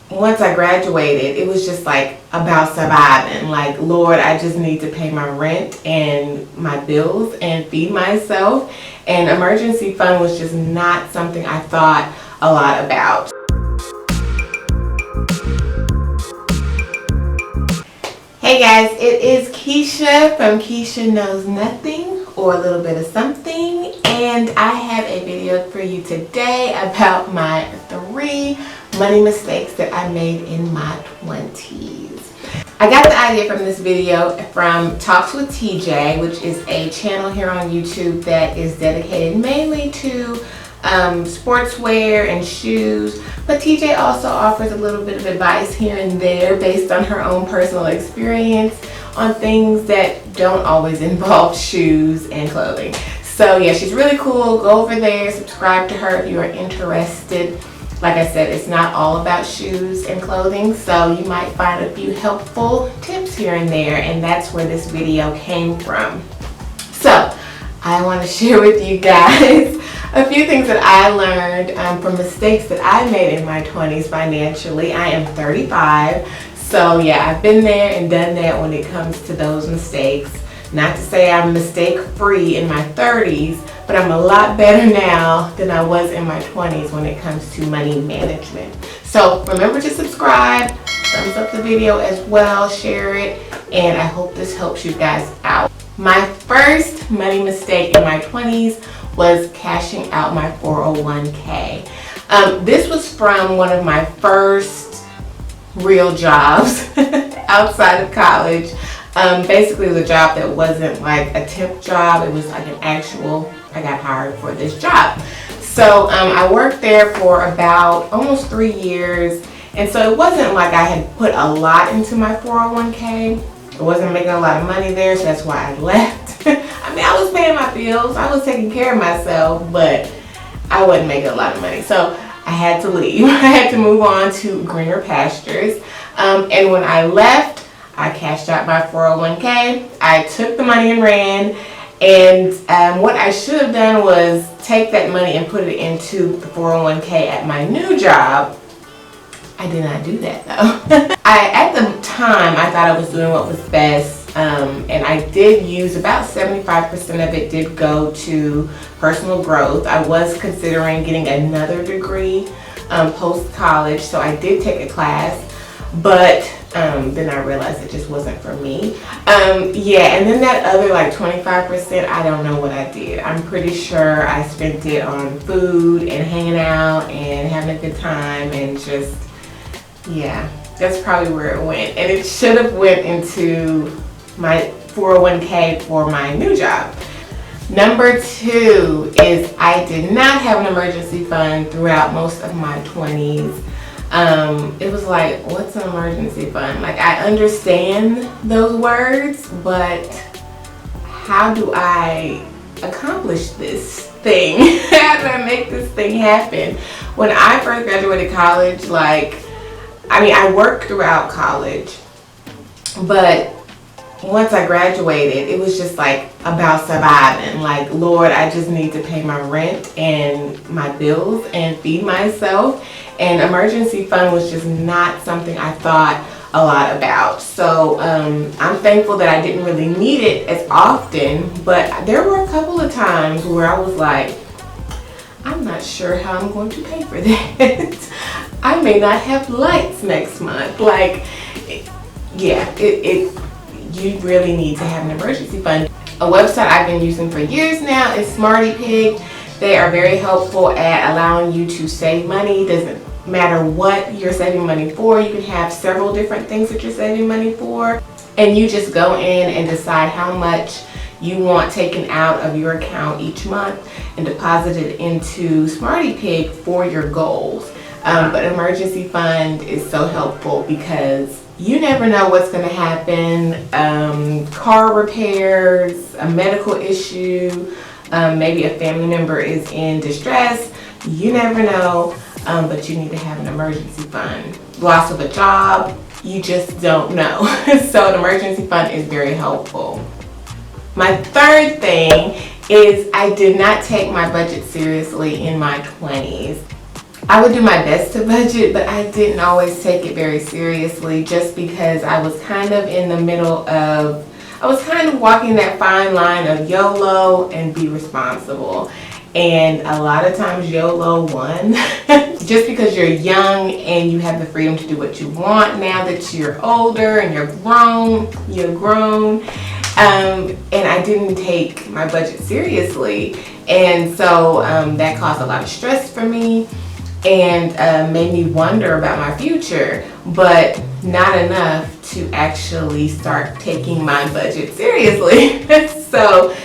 once I graduated, it was just like about surviving. Like, Lord, I just need to pay my rent and my bills and feed myself. And emergency fund was just not something I thought a lot about. Hey guys, it is Keisha from Keisha Knows Nothing, or a little bit of something, and I have a video for you today about my 3 money mistakes that I made in my 20s. I got the idea from this video from Talks with TJ, which is a channel here on YouTube that is dedicated mainly to sportswear and shoes, but TJ also offers a little bit of advice here and there based on her own personal experience on things that don't always involve shoes and clothing. So yeah, she's really cool. Go over there, subscribe to her if you are interested. Like I said, it's not all about shoes and clothing, so you might find a few helpful tips here and there, and that's where this video came from. So I want to share with you guys a few things that I learned from mistakes that I made in my 20s financially. I am 35, so yeah, I've been there and done that when it comes to those mistakes. Not to say I'm mistake-free in my 30s, but I'm a lot better now than I was in my 20s when it comes to money management. So remember to subscribe, thumbs up the video as well, share it, and I hope this helps you guys out. My first money mistake in my 20s was cashing out my 401k. This was from one of my first real jobs outside of college. Basically it was a job that wasn't like a temp job, it was like an actual, I got hired for this job. So I worked there for about almost 3 years, and so it wasn't like I had put a lot into my 401k. I wasn't making a lot of money there, so that's why I left. I mean, I was paying my bills, I was taking care of myself, but I wasn't making a lot of money. So I had to leave. I had to move on to greener pastures. And when I left, I cashed out my 401k. I took the money and ran. And what I should have done was take that money and put it into the 401k at my new job. I did not do that though. At the time, I thought I was doing what was best, and I did use about 75% of it did go to personal growth. I was considering getting another degree post-college, so I did take a class, but then I realized it just wasn't for me. Yeah, and then that other like 25%, I don't know what I did. I'm pretty sure I spent it on food and hanging out and having a good time, and just, yeah, that's probably where it went. And it should have went into my 401k for my new job. Number 2 is I did not have an emergency fund throughout most of my 20s. It was like, what's an emergency fund? Like, I understand those words, but how do I accomplish this thing? How do I make this thing happen? When I first graduated college, I worked throughout college, but once I graduated, it was just like about surviving. Like, Lord, I just need to pay my rent and my bills and feed myself. And emergency fund was just not something I thought a lot about. So I'm thankful that I didn't really need it as often, but there were a couple of times where I was like, I'm not sure how I'm going to pay for that. I may not have lights next month. Like, yeah, you really need to have an emergency fund. A website I've been using for years now is SmartyPig. They are very helpful at allowing you to save money. Doesn't matter what you're saving money for. You can have several different things that you're saving money for, and you just go in and decide how much you want taken out of your account each month and deposit it into SmartyPig for your goals. But emergency fund is so helpful because you never know what's going to happen. Car repairs, a medical issue, maybe a family member is in distress. You never know, but you need to have an emergency fund. Loss of a job, you just don't know. So an emergency fund is very helpful. My third thing is I did not take my budget seriously in my 20s. I would do my best to budget, but I didn't always take it very seriously just because I was kind of in the middle of, I was kind of walking that fine line of YOLO and be responsible. And a lot of times YOLO won. Just because you're young and you have the freedom to do what you want. Now that you're older and you're grown. And I didn't take my budget seriously. And so that caused a lot of stress for me and made me wonder about my future, but not enough to actually start taking my budget seriously. So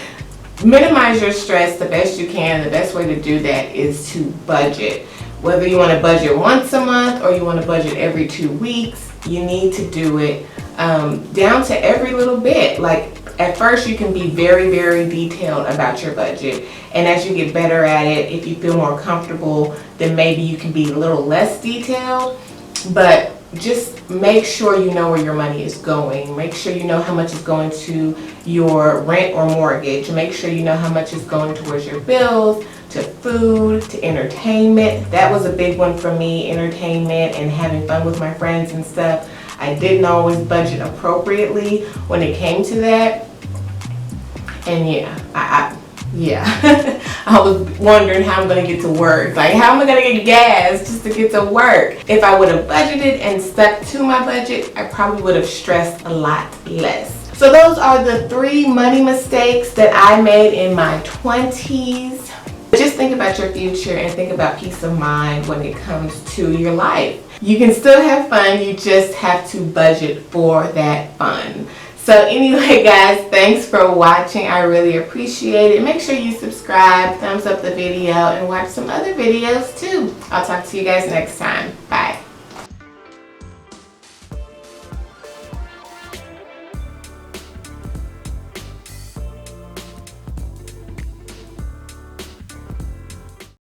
minimize your stress the best you can. The best way to do that is to budget. Whether you want to budget once a month or you want to budget every 2 weeks, you need to do it down to every little bit. Like at first you can be very, very detailed about your budget. And as you get better at it, if you feel more comfortable, then maybe you can be a little less detailed. But just make sure you know where your money is going. Make sure you know how much is going to your rent or mortgage. Make sure you know how much is going towards your bills, to food, to entertainment. That was a big one for me, entertainment and having fun with my friends and stuff. I didn't always budget appropriately when it came to that. And yeah, I was wondering how I'm going to get to work. Like, how am I going to get gas just to get to work? If I would have budgeted and stuck to my budget, I probably would have stressed a lot less. So those are the 3 money mistakes that I made in my 20s. Just think about your future and think about peace of mind when it comes to your life. You can still have fun, you just have to budget for that fun. So anyway, guys, thanks for watching. I really appreciate it. Make sure you subscribe, thumbs up the video, and watch some other videos too. I'll talk to you guys next time. Bye.